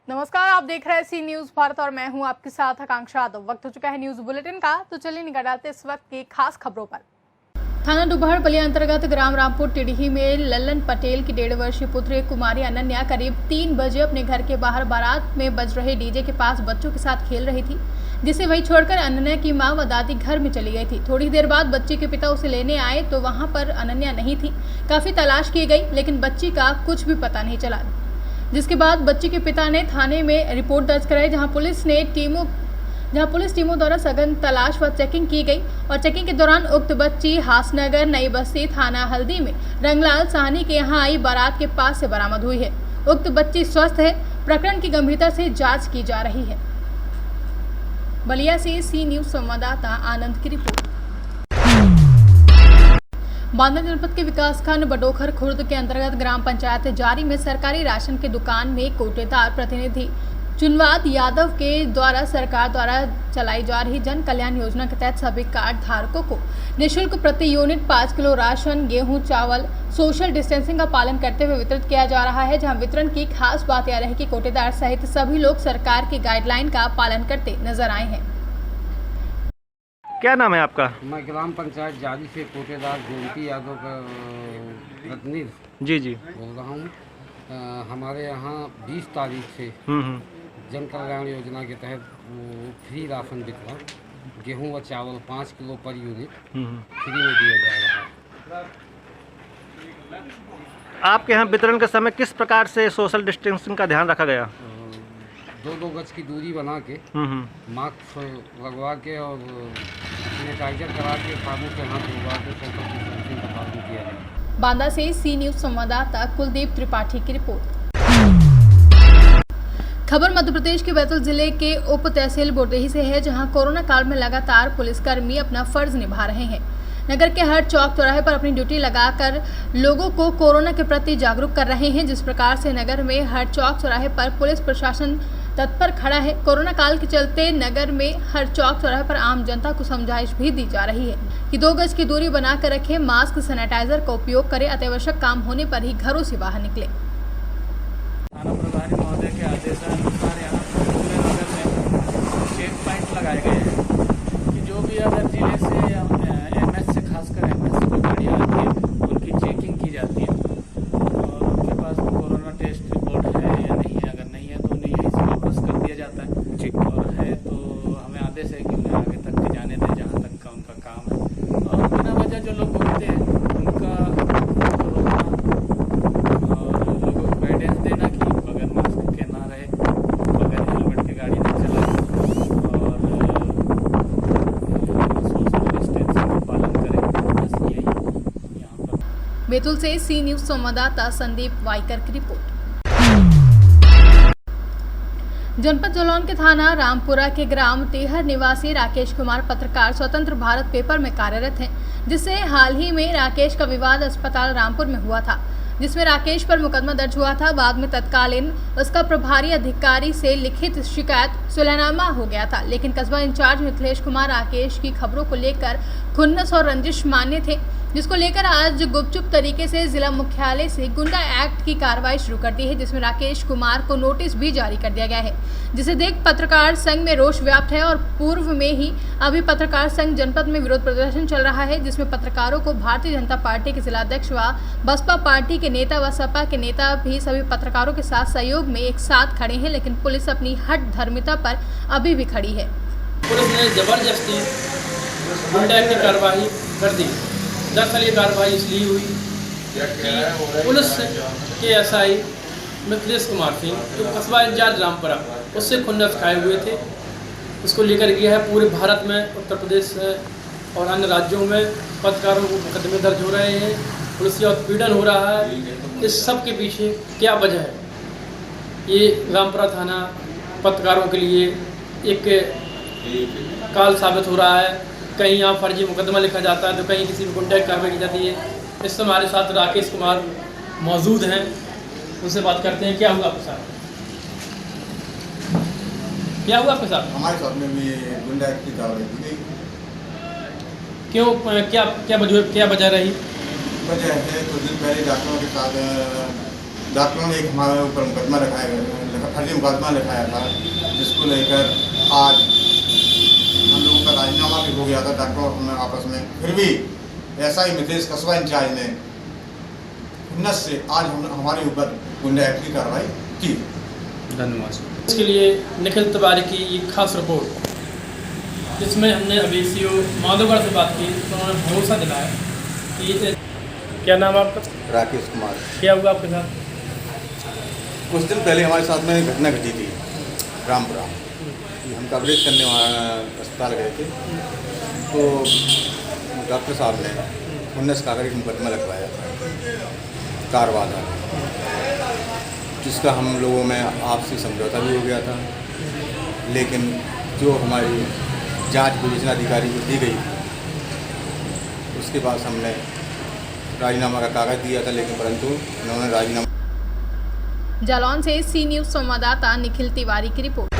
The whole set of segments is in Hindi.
नमस्कार, आप देख रहे हैं सी न्यूज भारत और मैं हूं आपके साथ आकांक्षा यादव। वक्त हो चुका है न्यूज बुलेटिन का, तो चलिए निगाह डालते इस वक्त की खास खबरों पर। थाना डुबहर बलिया अंतर्गत ग्राम रामपुर टिड़ही में लल्लन पटेल की 1.5 वर्षीय पुत्री कुमारी अनन्या करीब 3 बजे अपने घर के बाहर बारात में बज रहे डीजे के पास बच्चों के साथ खेल रही थी, जिसे वहीं छोड़कर अनन्या की मां व दादी घर में चली गई थी। थोड़ी देर बाद बच्ची के पिता उसे लेने आए तो वहां पर अनन्या नहीं थी। काफी तलाश की गई लेकिन बच्ची का कुछ भी पता नहीं चला, जिसके बाद बच्ची के पिता ने थाने में रिपोर्ट दर्ज कराई, जहां पुलिस टीमों द्वारा सघन तलाश व चेकिंग की गई और चेकिंग के दौरान उक्त बच्ची हासनगर नई बस्ती थाना हल्दी में रंगलाल साहनी के यहां आई बारात के पास से बरामद हुई है। उक्त बच्ची स्वस्थ है। प्रकरण की गंभीरता से जांच की जा रही है। बलिया से सी न्यूज संवाददाता आनंद की रिपोर्ट। बांदा जनपद के विकासखंड बडोखर खुर्द के अंतर्गत ग्राम पंचायत जारी में सरकारी राशन की दुकान में कोटेदार प्रतिनिधि चुनवाद यादव के द्वारा सरकार द्वारा चलाई जा रही जन कल्याण योजना के तहत सभी कार्ड धारकों को निःशुल्क प्रति यूनिट 5 किलो राशन, गेहूं, चावल सोशल डिस्टेंसिंग का पालन करते हुए वितरित किया जा रहा है। जहां वितरण की खास बात यह रही कि कोटेदार सहित सभी लोग सरकार की गाइडलाइन का पालन करते नजर आए हैं। क्या नाम है आपका? मैं ग्राम पंचायत जारी से कोटेदार जयंती यादव का प्रतिनिधि जी बोल रहा हूँ। हमारे यहाँ 20 तारीख से जन कल्याण योजना के तहत वो फ्री राशन वितरण, गेहूं व चावल 5 किलो पर यूनिट फ्री में दिया जा रहा है। आपके यहाँ वितरण के समय किस प्रकार से सोशल डिस्टेंसिंग का ध्यान रखा गया? 2-2 गज की दूरी बना के, मास्क लगवा के और सैनिटाइजर करा के, साबुन से हाथ धुलवा के सोशल डिस्टेंसिंग का पालन किया जाए। बांदा से सी न्यूज संवाददाता कुलदीप त्रिपाठी की रिपोर्ट। खबर मध्य प्रदेश के बैतूल जिले के उप तहसील बोरदेही से है, जहां कोरोना काल में लगातार पुलिसकर्मी अपना फर्ज निभा रहे हैं। नगर के हर चौक चौराहे पर अपनी ड्यूटी लगाकर लोगों को कोरोना के प्रति जागरूक कर रहे हैं। जिस प्रकार से नगर में हर चौक चौराहे पर पुलिस प्रशासन तत्पर खड़ा है। कोरोना काल के चलते नगर में हर चौक चौराहे पर आम जनता को समझाइश भी दी जा रही है कि 2 गज की दूरी बनाकर रखें, मास्क सैनिटाइजर का उपयोग करें, अत्यावश्यक काम होने पर ही घरों से बाहर निकले। थाना प्रभारी महोदय के आदेशानुसार यहाँ पूरे नगर में चेक पॉइंट लगाए गए हैं कि जो भी अगर जिले से या एमएस से, खासकर एमएस से कोई गाड़ी आती है उनकी चेकिंग की जाती है और उनके पास कोरोना टेस्ट रिपोर्ट है या नहीं है। अगर नहीं है तो उन्हें यहीं से वापस कर दिया जाता है, और है तो हमें आदेश है कि उन्हें आगे तक जाने दें जहाँ तक का उनका काम है। और बिना वजह जो लोग घूमते हैं उनका रोकना और लोगों को गाइडेंस देना कि बगैर मास्क के ना रहे, बगैर हेलमेट के गाड़ी न चलाए और सोशल डिस्टेंसिंग का पालन करें। बस यही यहाँ पर। बैतूल से सी न्यूज संवाददाता संदीप वाइकर की रिपोर्ट। जनपद जालौन के थाना रामपुरा के ग्राम तेहर निवासी राकेश कुमार पत्रकार स्वतंत्र भारत पेपर में कार्यरत हैं, जिससे हाल ही में राकेश का विवाद अस्पताल रामपुर में हुआ था, जिसमें राकेश पर मुकदमा दर्ज हुआ था। बाद में तत्कालीन उसका प्रभारी अधिकारी से लिखित शिकायत सुलहनामा हो गया था, लेकिन कस्बा इंचार्ज मिथिलेश कुमार राकेश की खबरों को लेकर खुन्नस और रंजिश मान्य थे, जिसको लेकर आज गुपचुप तरीके से जिला मुख्यालय से गुंडा एक्ट की कार्रवाई शुरू कर दी है, जिसमें राकेश कुमार को नोटिस भी जारी कर दिया गया है, जिसे देख पत्रकार संघ में रोष व्याप्त है। और पूर्व में ही अभी पत्रकार संघ जनपद में विरोध प्रदर्शन चल रहा है, जिसमें पत्रकारों को भारतीय जनता पार्टी के जिलाध्यक्ष व बसपा पार्टी के नेता व सपा के नेता भी सभी पत्रकारों के साथ सहयोग में एक साथ खड़े हैं, लेकिन पुलिस अपनी हट धर्मिता पर अभी भी खड़ी है। पुलिस ने जबरदस्ती गुंडा की कार्रवाई कर दी। दरअसल ये कार्रवाई इसलिए हुई कि पुलिस के एसआई मिथिलेश कुमार सिंह जो कस्बा इंचार्ज रामपुरा उससे खुन्नस खाए हुए थे, इसको लेकर गया है पूरे भारत में, उत्तर प्रदेश और अन्य राज्यों में पत्रकारों को मुकदमे दर्ज हो रहे हैं, पुलिस का उत्पीड़न हो रहा है। इस सब के पीछे क्या वजह है? ये रामपुरा थाना पत्रकारों के लिए एक काल साबित हो रहा है। कहीं यहाँ फर्जी मुकदमा लिखा जाता है तो कहीं किसी भी गुंडा की कार्रवाई की जाती है। इस समय हमारे साथ राकेश कुमार मौजूद हैं, उनसे बात करते हैं। क्या हुआ आपके साथ? क्या हुआ आपके साथ? हमारे साथ में भी गुंडा की कार्रवाई की गई। क्यों? क्या वजह रही? वजह है कुछ दिन पहले डॉक्टरों के साथ डॉक्टरों ने एक हमारे ऊपर मुकदमा फर्जी मुकदमा लिखाया था, जिसको लेकर आज हम लोगों का राजीनामा भी हो गया था डॉक्टरों में आपस में। फिर भी ऐसा ही मितेश कस्बा इंचार्ज ने खुन्नस से आज हमारे ऊपर गुंडा एक्ट की कार्रवाई की। धन्यवाद। इसके लिए निखिल तिवारी की एक खास रिपोर्ट, जिसमें हमने अभी सीओ माधोगढ़ से बात की तो उन्होंने भरोसा दिलाया कि क्या नाम आपका? राकेश कुमार। क्या हुआ आपके साथ? कुछ दिन पहले हमारे साथ में घटना घटी थी रामपुरा। हम कवरेज करने वहाँ अस्पताल गए थे, तो डॉक्टर साहब ने 19 का एक मुकदमा लगवाया कारवादा, जिसका हम लोगों में आपसी समझौता भी हो गया था। लेकिन जो हमारी जांच विवेचना अधिकारी को दी गई, उसके बाद हमने राजीनामा का कागज दिया था, लेकिन परंतु उन्होंने राजीनामा। जालौन से सी न्यूज संवाददाता निखिल तिवारी की रिपोर्ट।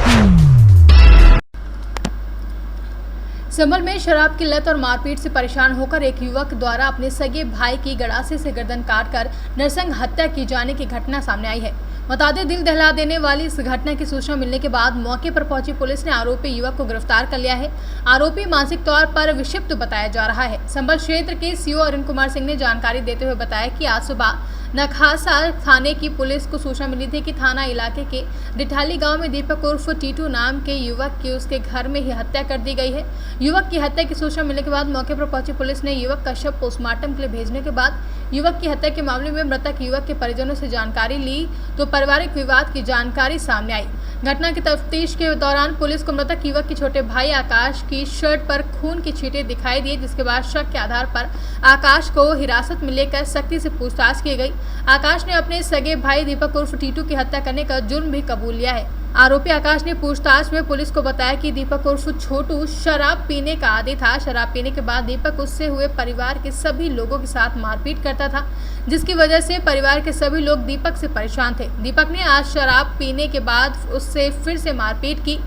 संभल में शराब की लत और मारपीट से परेशान होकर एक युवक द्वारा अपने सगे भाई की गड़ासे से गर्दन काटकर नरसंग हत्या की जाने की घटना सामने आई है। बता दें, दिल दहला देने वाली इस घटना की सूचना मिलने के बाद मौके पर पहुंची पुलिस ने आरोपी युवक को गिरफ्तार कर लिया है। आरोपी मानसिक तौर पर विक्षिप्त बताया जा रहा है। संभल क्षेत्र के सीओ अरुण कुमार सिंह ने जानकारी देते हुए बताया कि आज सुबह नखासा थाने की पुलिस को सूचना मिली थी कि थाना इलाके के डिठाली गांव में दीपक उर्फ टीटू नाम के युवक की उसके घर में ही हत्या कर दी गई है। युवक की हत्या की सूचना मिलने के बाद मौके पर पहुंची पुलिस ने युवक का शव पोस्टमार्टम के लिए भेजने के बाद युवक की हत्या के मामले में मृतक युवक के परिजनों से जानकारी ली तो पारिवारिक विवाद की जानकारी सामने आई। घटना की तफ्तीश के दौरान पुलिस को मृतक युवक के छोटे भाई आकाश की शर्ट पर खून की छींटें दिखाई दी, जिसके बाद शक के आधार पर आकाश को हिरासत में लेकर सख्ती से पूछताछ की गई। आकाश ने अपने सगे भाई दीपक उर्फ टीटू की हत्या करने का जुर्म भी कबूल लिया है। आरोपी आकाश ने पूछताछ में पुलिस को बताया कि दीपक उर्फ छोटू शराब पीने का आदी था। शराब पीने के बाद दीपक उससे हुए परिवार के सभी लोगों के साथ मारपीट करता था, जिसकी वजह से परिवार के सभी लोग दीपक से परेशान थे। दीपक ने आज शराब पीने के बाद उससे फिर से मारपीट की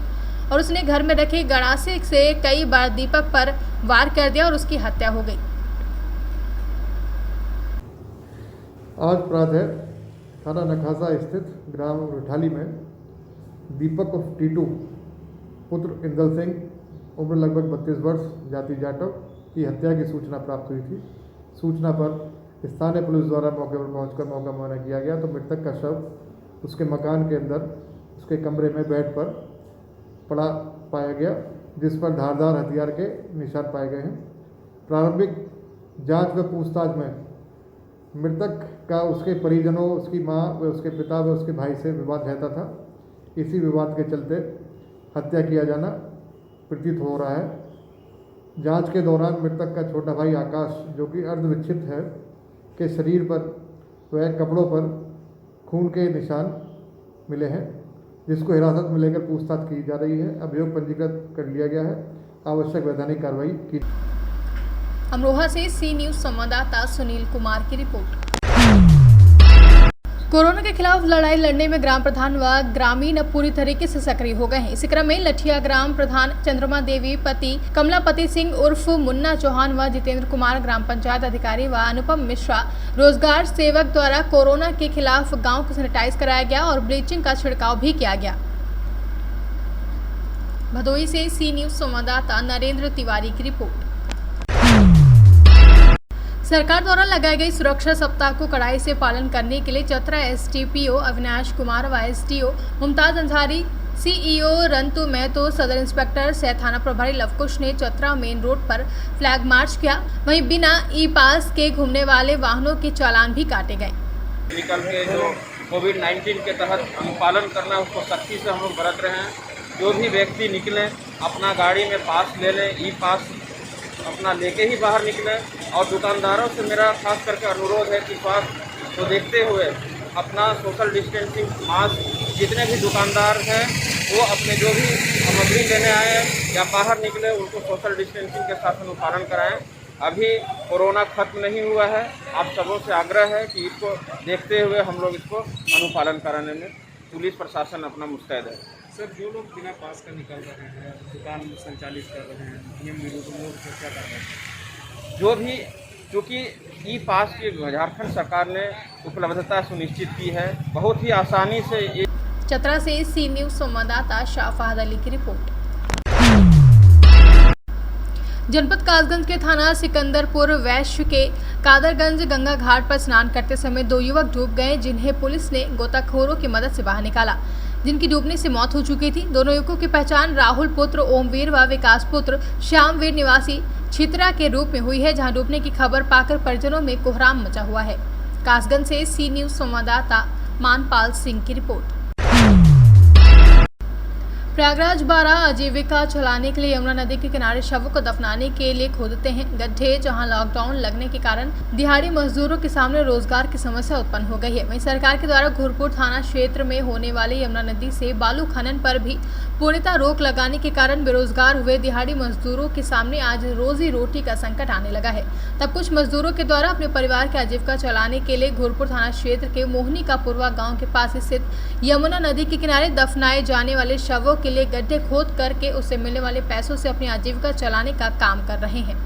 और उसने घर में रखे गड़ासे से कई बार दीपक पर वार कर दिया और उसकी हत्या हो गई। आज प्रातः थाना नखासा स्थित ग्राम रिठाली में दीपक उर्फ टीटू पुत्र इंदल सिंह उम्र लगभग 32 वर्ष जाति जाटव की हत्या की सूचना प्राप्त हुई थी। सूचना पर स्थानीय पुलिस द्वारा मौके पर पहुंचकर मौका मुआयना किया गया तो मृतक का शव उसके मकान के अंदर उसके कमरे में बेड पर पड़ा पाया गया, जिस पर धारदार हथियार के निशान पाए गए हैं। प्रारंभिक जांच व पूछताछ में मृतक का उसके परिजनों, उसकी मां व उसके पिता व उसके भाई से विवाद रहता था। इसी विवाद के चलते हत्या किया जाना प्रतीत हो रहा है। जांच के दौरान मृतक का छोटा भाई आकाश, जो कि अर्धविक्षिप्त है, के शरीर पर व कपड़ों पर खून के निशान मिले हैं, जिसको हिरासत में लेकर पूछताछ की जा रही है। अभियोग पंजीकृत कर लिया गया है। आवश्यक वैधानिक कार्रवाई की। अमरोहा से सी न्यूज संवाददाता सुनील कुमार की रिपोर्ट। कोरोना के खिलाफ लड़ाई लड़ने में ग्राम प्रधान व ग्रामीण अब पूरी तरीके से सक्रिय हो गए हैं। इसी क्रम में लठिया ग्राम प्रधान चंद्रमा देवी पति कमलापति सिंह उर्फ मुन्ना चौहान व जितेंद्र कुमार ग्राम पंचायत अधिकारी व अनुपम मिश्रा रोजगार सेवक द्वारा कोरोना के खिलाफ गांव को सैनिटाइज कराया गया और ब्लीचिंग का छिड़काव भी किया गया। भदोही से सी न्यूज संवाददाता नरेंद्र तिवारी की रिपोर्ट। सरकार द्वारा लगाई गई सुरक्षा सप्ताह को कड़ाई से पालन करने के लिए चतरा एसडीपीओ अविनाश कुमार व एसडीओ मुमताज अंसारी, सीईओ रंतु महतो, सदर इंस्पेक्टर सह थाना प्रभारी लवकुश ने चतरा मेन रोड पर फ्लैग मार्च किया। वहीं बिना ई पास के घूमने वाले वाहनों के चालान भी काटे गए। निकल के जो कोविड-19 के तहत अनुपालन करना उसको सख्ती से हम लोग बरत रहे हैं। जो भी व्यक्ति निकलें अपना गाड़ी में पास ले लें, ई पास अपना लेके ही बाहर निकलें। और दुकानदारों से मेरा खास करके अनुरोध है कि स्वास्थ्य को देखते हुए अपना सोशल डिस्टेंसिंग मास्क, जितने भी दुकानदार हैं वो अपने जो भी सामग्री लेने आए या बाहर निकले उनको सोशल डिस्टेंसिंग के साथ अनुपालन कराएं। अभी कोरोना खत्म नहीं हुआ है। आप सबों से आग्रह है कि इसको देखते हुए हम लोग इसको अनुपालन कराने में पुलिस प्रशासन अपना मुस्तैद है। सर, जो लोग बिना पास का निकल रहे हैं, दुकान संचालित कर रहे हैं, नियम विरुद्ध लोग क्या कर रहे हैं? जो भी चूँकि ई पास की झारखंड सरकार ने उपलब्धता सुनिश्चित की है, बहुत ही आसानी से ये। चतरा से सी न्यूज संवाददाता शाफाद अली की रिपोर्ट। जनपद कासगंज के थाना सिकंदरपुर वैश्य के कादरगंज गंगा घाट पर स्नान करते समय 2 युवक डूब गए, जिन्हें पुलिस ने गोताखोरों की मदद से बाहर निकाला, जिनकी डूबने से मौत हो चुकी थी। दोनों युवकों की पहचान राहुल पुत्र ओमवीर व विकास पुत्र श्यामवीर निवासी छितरा के रूप में हुई है, जहां डूबने की खबर पाकर परिजनों में कोहराम मचा हुआ है। कासगंज से सी न्यूज संवाददाता मानपाल सिंह की रिपोर्ट। प्रयागराज बारा आजीविका चलाने के लिए यमुना नदी के किनारे शवों को दफनाने के लिए खोदते हैं गड्ढे, जहां लॉकडाउन लगने के कारण दिहाड़ी मजदूरों के सामने रोजगार की समस्या उत्पन्न हो गई है। वहीं सरकार के द्वारा घुरपुर थाना क्षेत्र में होने वाले यमुना नदी से बालू खनन पर भी पूर्णतः रोक लगाने के कारण बेरोजगार हुए दिहाड़ी मजदूरों के सामने आज रोजी रोटी का संकट आने लगा है। तब कुछ मजदूरों के द्वारा अपने परिवार की आजीविका चलाने के लिए घुरपुर थाना क्षेत्र के मोहनी का पूर्वा गाँव के पास स्थित यमुना नदी के किनारे दफनाए जाने वाले शवों के लिए गड्ढे खोद करके उससे मिलने वाले पैसों से अपनी आजीविका चलाने का काम कर रहे हैं।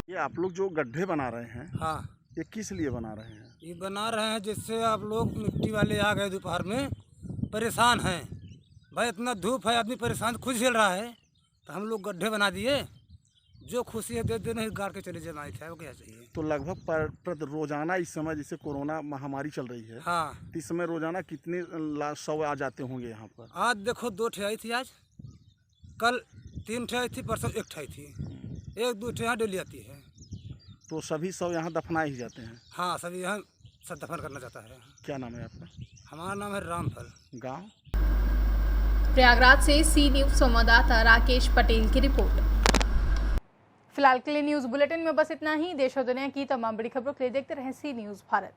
ये आप लोग जो गड्ढे बना रहे हैं, हाँ, ये किस लिए बना रहे हैं? ये बना रहे हैं जिससे आप लोग मिट्टी वाले आ गए दोपहर में परेशान हैं भाई, इतना धूप है, आदमी परेशान खुद झेल रहा है, तो हम लोग गड्ढे बना दिए, जो खुशी है दे दे, नहीं गाड़ के चले जाना है, वो क्या चाहिए। तो लगभग रोजाना इस समय जैसे कोरोना महामारी चल रही है, हाँ, इस समय रोजाना कितने शव आ जाते होंगे यहाँ पर? आज देखो 2 ठे आई थी, आज कल 3 ठे आई थी, परसों 1 ठे आई थी, 1-2 ठे यहाँ डेली आती है। तो सभी शव यहाँ दफनाए ही जाते हैं? हाँ, सभी यहाँ सब दफन करना चाहता है। क्या नाम है आपका? हमारा नाम है रामफल। गाँव? प्रयागराज से सी न्यूज संवाददाता राकेश पटेल की रिपोर्ट। फिलहाल के लिए न्यूज बुलेटिन में बस इतना ही। देश और दुनिया की तमाम बड़ी खबरों के लिए देखते रहें सी न्यूज भारत।